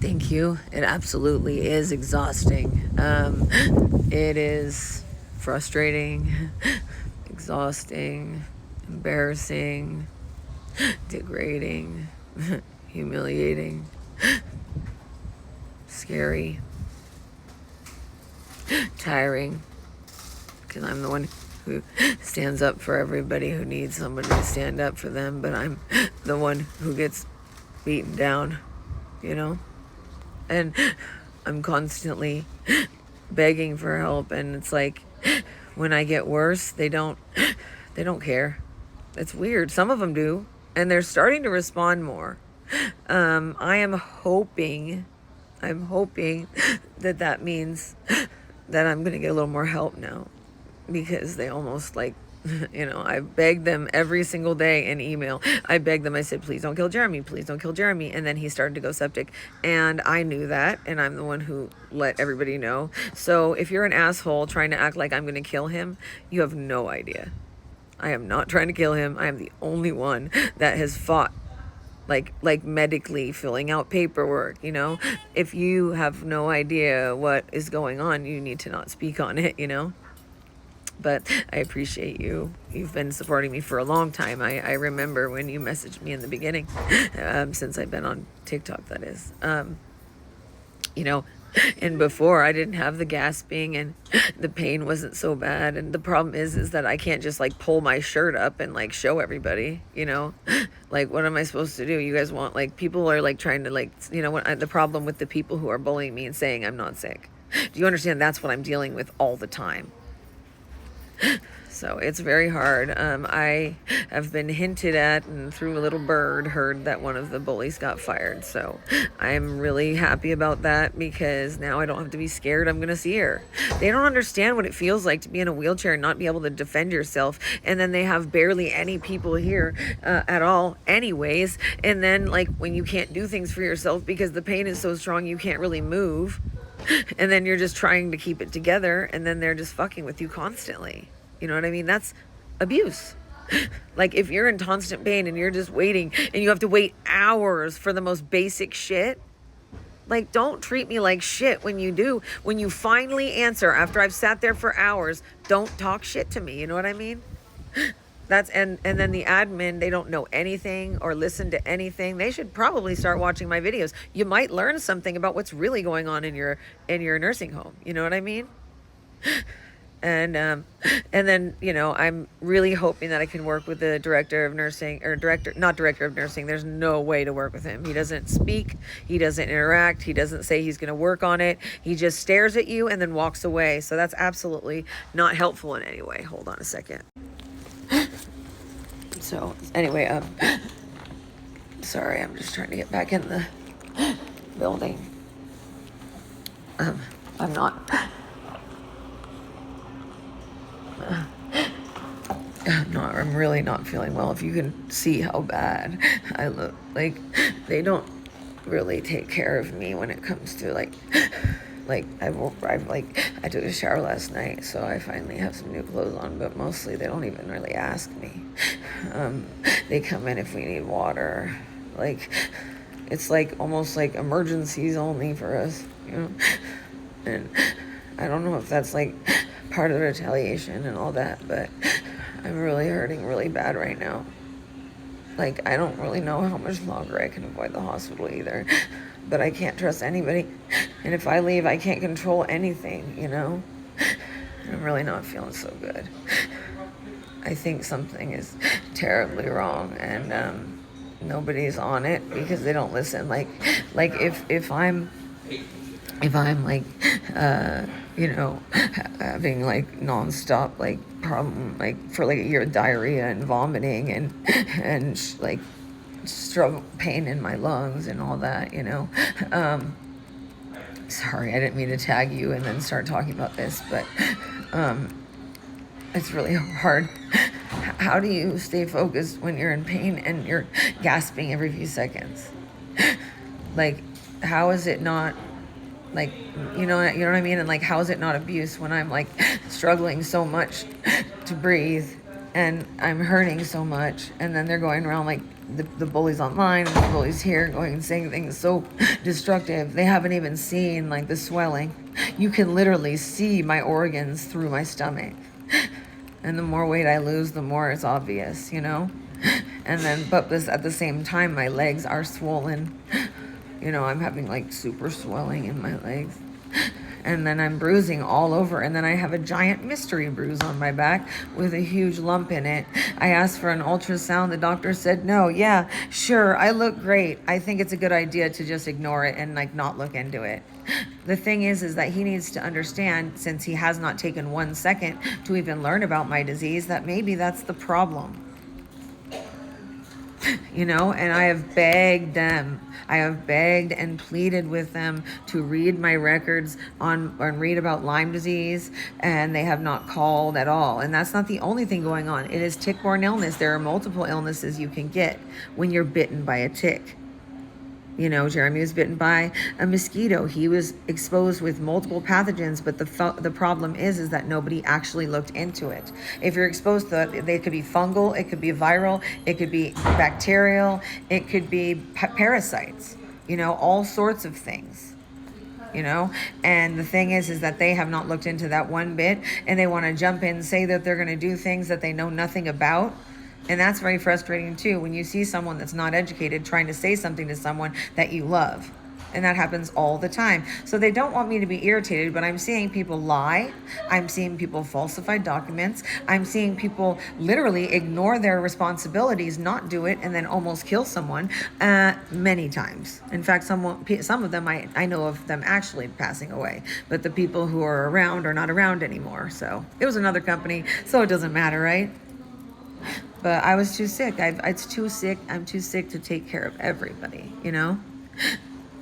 Thank you. It absolutely is exhausting. It is frustrating, exhausting, embarrassing, degrading, humiliating, scary, tiring, because I'm the one who stands up for everybody who needs somebody to stand up for them, but I'm the one who gets beaten down, you know? And I'm constantly begging for help, and it's like when I get worse, they don't care. It's weird. Some of them do, and they're starting to respond more. I am hoping, I'm hoping that means that I'm going to get a little more help now, because they almost like, I begged them every single day in email. I begged them. I said, please don't kill Jeremy. Please don't kill Jeremy. And then he started to go septic. And I knew that. And I'm the one who let everybody know. So if you're an asshole trying to act like I'm going to kill him, you have no idea. I am not trying to kill him. I am the only one that has fought, like medically filling out paperwork. If you have no idea what is going on, you need to not speak on it. But I appreciate you. You've been supporting me for a long time. I remember when you messaged me in the beginning, since I've been on TikTok, that is. You know, and before I didn't have the gasping and the pain wasn't so bad. And the problem is that I can't just like pull my shirt up and like show everybody. Like, what am I supposed to do? You guys want, like, people are like trying to the problem with the people who are bullying me and saying I'm not sick. Do you understand? That's what I'm dealing with all the time. So it's very hard. I have been hinted at, and through a little bird heard that one of the bullies got fired. So I'm really happy about that, because now I don't have to be scared I'm going to see her. They don't understand what it feels like to be in a wheelchair and not be able to defend yourself. And then they have barely any people here at all anyways. And then, like, when you can't do things for yourself because the pain is so strong you can't really move. And then you're just trying to keep it together, and then they're just fucking with you constantly. You know what I mean? That's abuse. Like, if you're in constant pain and you're just waiting and you have to wait hours for the most basic shit, like, don't treat me like shit when you do. When you finally answer after I've sat there for hours, don't talk shit to me. You know what I mean? And then the admin, they don't know anything or listen to anything. They should probably start watching my videos. You might learn something about what's really going on in your nursing home. You know what I mean? And then, I'm really hoping that I can work with the director of nursing, or not director of nursing. There's no way to work with him. He doesn't speak. He doesn't interact. He doesn't say he's going to work on it. He just stares at you and then walks away. So that's absolutely not helpful in any way. Hold on a second. So anyway, sorry, I'm just trying to get back in the building. I'm not. I'm really not feeling well. If you can see how bad I look, like, they don't really take care of me when it comes to like I took a shower last night, so I finally have some new clothes on, but mostly they don't even really ask me. They come in if we need water. Like, it's like almost like emergencies only for us, and I don't know if that's like part of the retaliation and all that, but I'm really hurting really bad right now. Like, I don't really know how much longer I can avoid the hospital either, but I can't trust anybody, and if I leave, I can't control anything. I'm really not feeling so good. I think something is terribly wrong, and nobody's on it because they don't listen. Like if I'm like having like nonstop like problem, like for like a year, diarrhea and vomiting and like struggle pain in my lungs and all that. Sorry, I didn't mean to tag you and then start talking about this, but it's really hard. How do you stay focused when you're in pain and you're gasping every few seconds? Like, how is it not, like, you know what I mean? And like, how is it not abuse when I'm like struggling so much to breathe and I'm hurting so much, and then they're going around like the bullies online and the bullies here going and saying things so destructive. They haven't even seen like the swelling. You can literally see my organs through my stomach. And the more weight I lose, the more it's obvious, you know? And then, but this, at the same time, my legs are swollen. You know, I'm having like super swelling in my legs. And then I'm bruising all over. And then I have a giant mystery bruise on my back with a huge lump in it. I asked for an ultrasound. The doctor said, no, yeah, sure, I look great. I think it's a good idea to just ignore it and like not look into it. The thing is that he needs to understand, since he has not taken 1 second to even learn about my disease, that maybe that's the problem. You know, and I have begged them. I have begged and pleaded with them to read my records on or read about Lyme disease, and they have not called at all. And that's not the only thing going on. It is tick-borne illness. There are multiple illnesses you can get when you're bitten by a tick. You know, Jeremy was bitten by a mosquito. He was exposed with multiple pathogens, but the problem is that nobody actually looked into it. If you're exposed to it, they could be fungal, it could be viral, it could be bacterial, it could be parasites, you know, all sorts of things, you know. And the thing is that they have not looked into that one bit, and they want to jump in and say that they're going to do things that they know nothing about. And that's very frustrating too, when you see someone that's not educated trying to say something to someone that you love. And that happens all the time. So they don't want me to be irritated, but I'm seeing people lie. I'm seeing people falsify documents. I'm seeing people literally ignore their responsibilities, not do it, and then almost kill someone many times. In fact, some of them, I know of them actually passing away, but the people who are around are not around anymore. So it was another company, so it doesn't matter, right? But I was too sick. It's too sick. I'm too sick to take care of everybody, you know?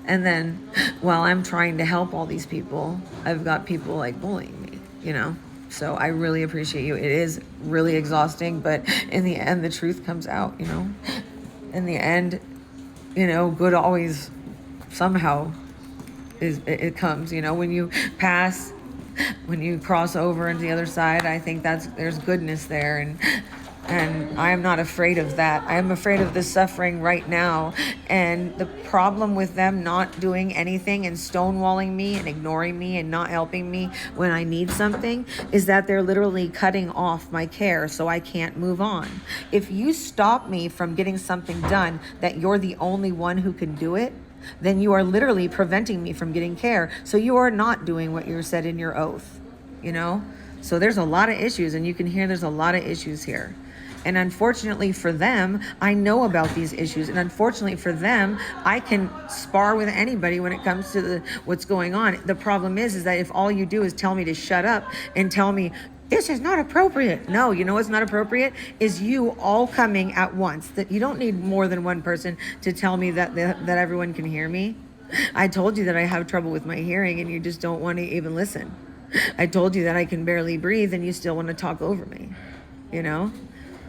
And then while I'm trying to help all these people, I've got people like bullying me, you know? So I really appreciate you. It is really exhausting, but in the end, the truth comes out, you know? In the end, you know, good always somehow it comes, you know? When you pass, when you cross over into the other side, I think there's goodness there. And I am not afraid of that. I am afraid of the suffering right now. And the problem with them not doing anything and stonewalling me and ignoring me and not helping me when I need something is that they're literally cutting off my care so I can't move on. If you stop me from getting something done that you're the only one who can do it, then you are literally preventing me from getting care. So you are not doing what you said in your oath, you know? So there's a lot of issues, and you can hear there's a lot of issues here. And unfortunately for them, I know about these issues. And unfortunately for them, I can spar with anybody when it comes to what's going on. The problem is that if all you do is tell me to shut up and tell me, this is not appropriate. No, you know what's not appropriate? Is you all coming at once. That you don't need more than one person to tell me that everyone can hear me. I told you that I have trouble with my hearing and you just don't want to even listen. I told you that I can barely breathe and you still want to talk over me, you know?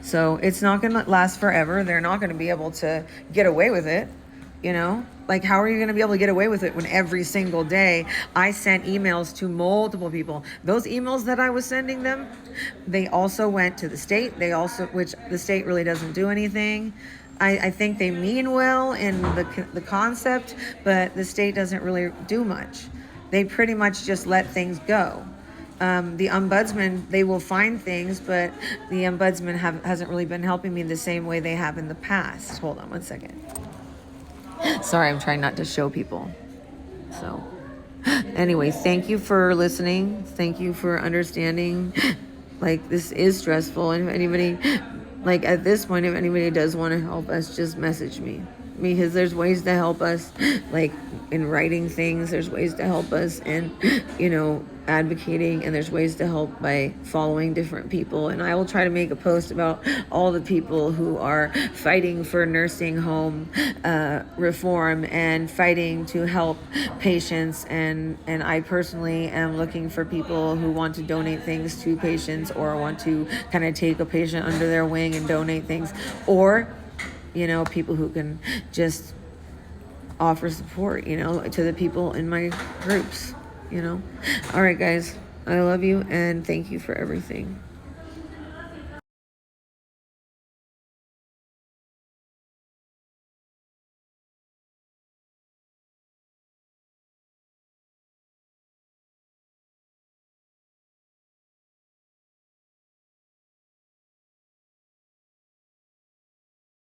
So it's not going to last forever. They're not going to be able to get away with it, you know? Like, how are you going to be able to get away with it when every single day I sent emails to multiple people? Those emails that I was sending them, they also went to the state. Which the state really doesn't do anything. I think they mean well in the concept, but the state doesn't really do much. They pretty much just let things go. The ombudsman, they will find things, but the ombudsman hasn't really been helping me the same way they have in the past. Hold on one second. Sorry, I'm trying not to show people. So anyway, thank you for listening. Thank you for understanding. Like, this is stressful. And if anybody, like at this point, if anybody does want to help us, just message me. Because there's ways to help us, like in writing things, there's ways to help us in, you know, advocating, and there's ways to help by following different people. And I will try to make a post about all the people who are fighting for nursing home reform and fighting to help patients. And I personally am looking for people who want to donate things to patients or want to kind of take a patient under their wing and donate things, or you know, people who can just offer support, you know, to the people in my groups, you know. All right, guys, I love you and thank you for everything.